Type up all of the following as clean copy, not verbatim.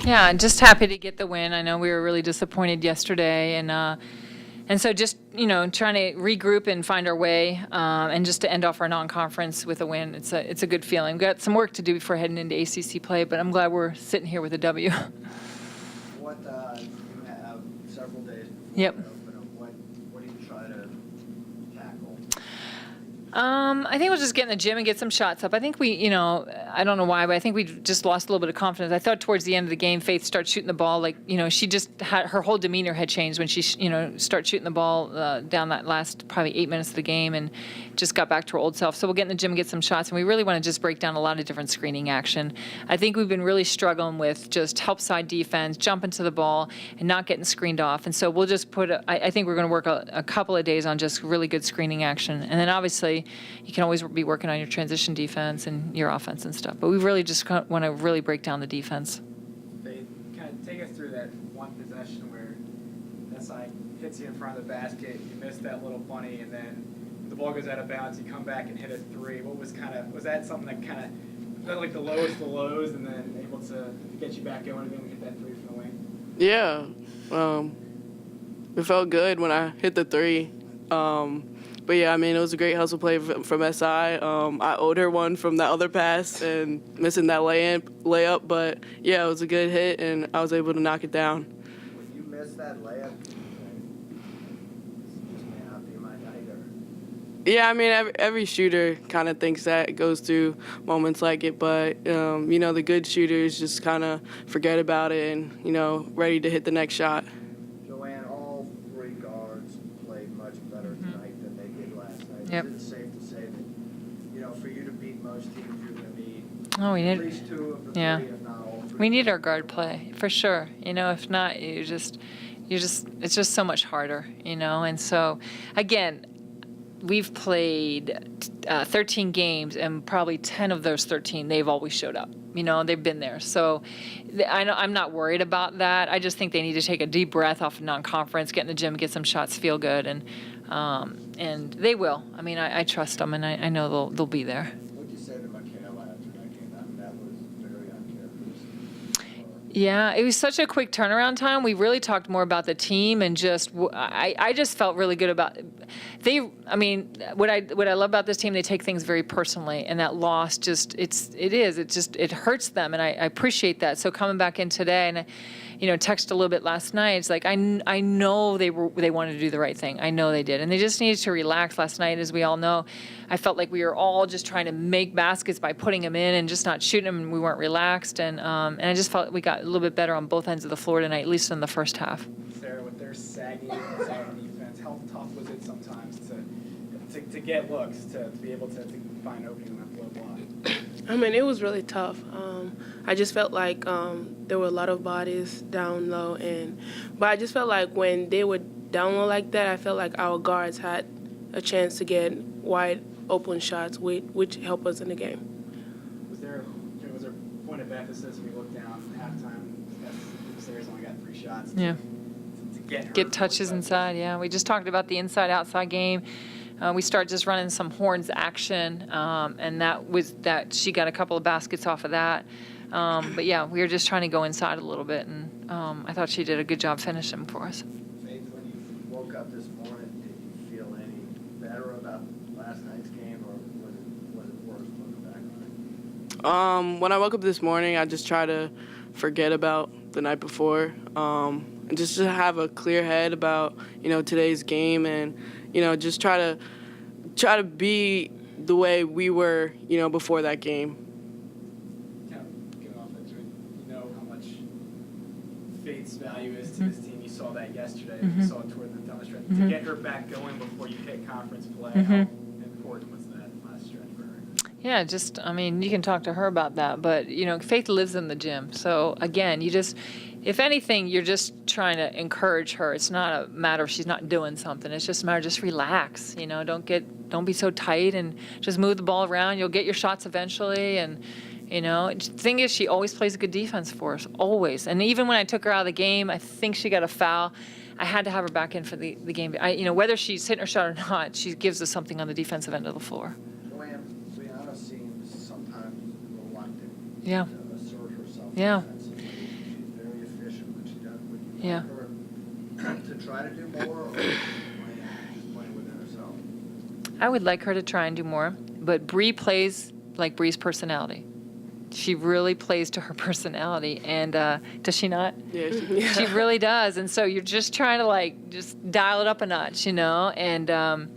Yeah, just happy to get the win. I know we were really disappointed yesterday, and so just trying to regroup and find our way, and just to end off our non-conference with a win. It's a good feeling. We've got some work to do before heading into ACC play, but I'm glad we're sitting here with a W. What you have several days before Yep. the opener. What do you try to tackle? I think we'll just get in the gym and get some shots up. I think I don't know why, but I think we just lost a little bit of confidence. I thought towards the end of the game, Faith started shooting the ball she just had her whole demeanor had changed when she started shooting the ball down that last probably 8 minutes of the game and just got back to her old self. So we'll get in the gym and get some shots, and we really want to just break down a lot of different screening action. I think we've been really struggling with just help side defense, jumping to the ball, and not getting screened off. And so we'll just I think we're going to work a couple of days on just really good screening action, and then obviously you can always be working on your transition defense and your offense and stuff. But we really just want to really break down the defense. They kind of take us through that one possession where that side hits you in front of the basket, you miss that little bunny, and then the ball goes out of bounds, you come back and hit a three. Was that something that kind of felt like the lowest of lows, and then able to get you back going and then hit that three from the wing? Yeah. It felt good when I hit the three. But yeah, I mean, it was a great hustle play from SI. I owed her one from that other pass and missing that layup. But yeah, it was a good hit, and I was able to knock it down. When you miss that layup, this may not be my night. Yeah, I mean, every shooter kind of thinks that, goes through moments like it. But, the good shooters just kind of forget about it and, ready to hit the next shot. Joanne, all three guards played much better tonight than they did last night. Yep. Is it safe to say that, for you to beat most teams, you're going to need at least two of the three, if not all three? We need our guard play for sure. If not, it's just so much harder. And so again, we've played 13 games, and probably 10 of those 13, they've always showed up. They've been there. So I'm not worried about that. I just think they need to take a deep breath off of non-conference, get in the gym, get some shots, feel good, and they will. I mean, I trust them, and I know they'll be there. What did you say to Michaela after that game? That was very uncharacteristic. Yeah, it was such a quick turnaround time. We really talked more about the team, and I just felt really good about what I love about this team, they take things very personally, and that loss it hurts them, and I appreciate that. So coming back in today, and texted a little bit last night, it's like I know they wanted to do the right thing. I know they did, and they just needed to relax last night. As we all know, I felt like we were all just trying to make baskets by putting them in and just not shooting them, and we weren't relaxed, and I just felt we got a little bit better on both ends of the floor tonight, at least in the first half. Sarah, with their sagging defense, how tough was it sometimes to get looks, to be able to find opening on that blow block? I mean, it was really tough. I just felt like there were a lot of bodies down low, but I just felt like when they were down low like that, I felt like our guards had a chance to get wide open shots, which helped us in the game. Was there a point of emphasis when you looked down at halftime? Sarah's only got 3 shots. Yeah. To Get touches inside, yeah. We just talked about the inside-outside game. We started just running some horns action, and that she got a couple of baskets off of that. But yeah, we were just trying to go inside a little bit, and I thought she did a good job finishing for us. Faith, when you woke up this morning, did you feel any better about last night's game, or was it worse looking back on it? When I woke up this morning, I just try to forget about the night before, and just to have a clear head about today's game, and just try to be the way we were before that game. Kind of getting off that, you know how much Faith's value is to this team. You saw that yesterday. You saw it toward the down the stretch. To get her back going before you hit conference play, how important was that last stretch for her? Yeah, you can talk to her about that, but, Faith lives in the gym. So, again, if anything, you're just trying to encourage her. It's not a matter of she's not doing something. It's just a matter of just relax, don't be so tight, and just move the ball around. You'll get your shots eventually, and, the thing is, she always plays a good defense for us, always. And even when I took her out of the game, I think she got a foul. I had to have her back in for the game. Whether she's hitting her shot or not, she gives us something on the defensive end of the floor. Brianna seems sometimes reluctant Yeah. to assert herself Yeah. defensively. She's Yeah. like her to try to do more, or just playing within herself? I would like her to try and do more, but Bree plays like Bree's personality. She really plays to her personality, and does she not? Yeah, She really does, and so you're just trying to like just dial it up a notch, and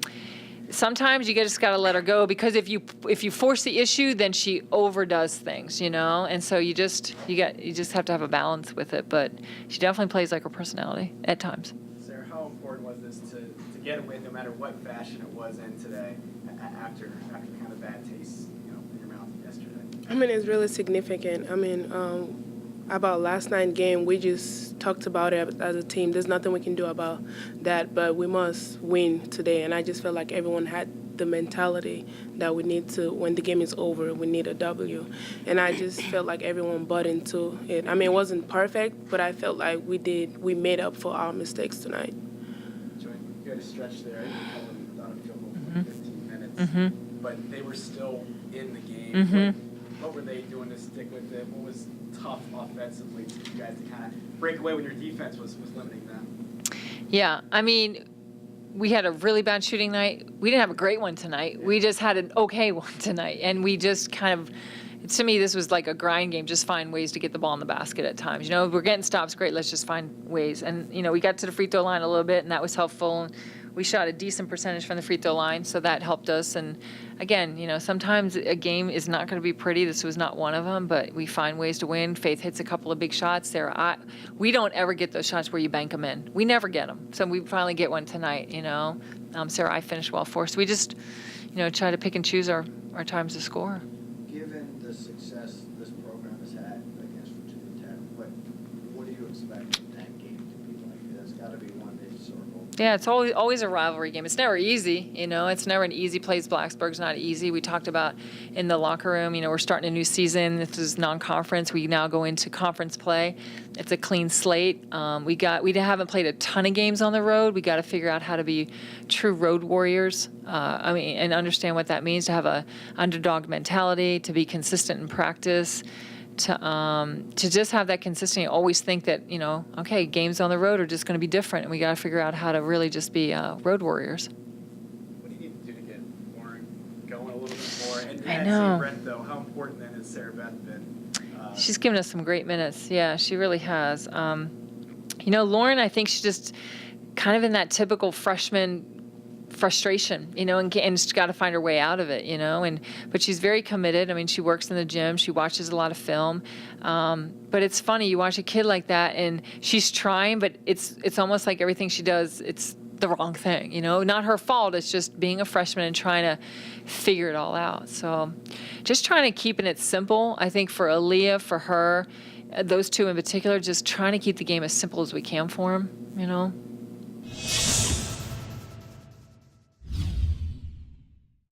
sometimes you just got to let her go, because if you force the issue, then she overdoes things, and so you just have to have a balance with it. But she definitely plays like her personality at times. Sarah, how important was this to get a win, no matter what fashion it was in today, after kind of bad taste, in your mouth yesterday? I mean, it's really significant. I mean, about last night's game, we just talked about it as a team. There's nothing we can do about that, but we must win today. And I just felt like everyone had the mentality that we need to, when the game is over, we need a W. And I just felt like everyone bought into it. I mean, it wasn't perfect, but I felt like we made up for our mistakes tonight. Joy, you had a stretch there. You called it without a field goal for 15 minutes, but they were still in the game. What were they doing to stick with it? What was tough offensively for you guys to kind of break away when your defense was limiting them? Yeah, I mean, we had a really bad shooting night. We didn't have a great one tonight. We just had an okay one tonight, and we just kind of, to me, this was like a grind game. Just find ways to get the ball in the basket at times. We're getting stops, great. Let's just find ways. And we got to the free throw line a little bit, and that was helpful. We shot a decent percentage from the free throw line, so that helped us. And again, sometimes a game is not going to be pretty. This was not one of them, but we find ways to win. Faith hits a couple of big shots there. We don't ever get those shots where you bank them in. We never get them. So we finally get one tonight. Sarah, I finished well for us. So we just, try to pick and choose our times to score. Given the success this program has had against Virginia Tech, what do you expect that game to be like? It's got to be one they circle. Yeah, it's always a rivalry game. It's never easy, It's never an easy place. Blacksburg's not easy. We talked about in the locker room, we're starting a new season. This is non-conference. We now go into conference play. It's a clean slate. We haven't played a ton of games on the road. We got to figure out how to be true road warriors. And understand what that means, to have a underdog mentality, to be consistent in practice. To just have that consistency, always think that, okay, games on the road are just going to be different, and we got to figure out how to really just be road warriors. What do you need to do to get Lauren going a little bit more? And I know. Brett, though, how important then has Sarah Beth been? She's given us some great minutes. Yeah, she really has. Lauren, I think she's just kind of in that typical freshman frustration, and she's got to find her way out of it, but she's very committed. I mean, she works in the gym, she watches a lot of film, but it's funny, you watch a kid like that and she's trying, but it's almost like everything she does, it's the wrong thing, not her fault. It's just being a freshman and trying to figure it all out. So just trying to keeping it simple. I think for Aaliyah, for her, those two in particular, just trying to keep the game as simple as we can for them,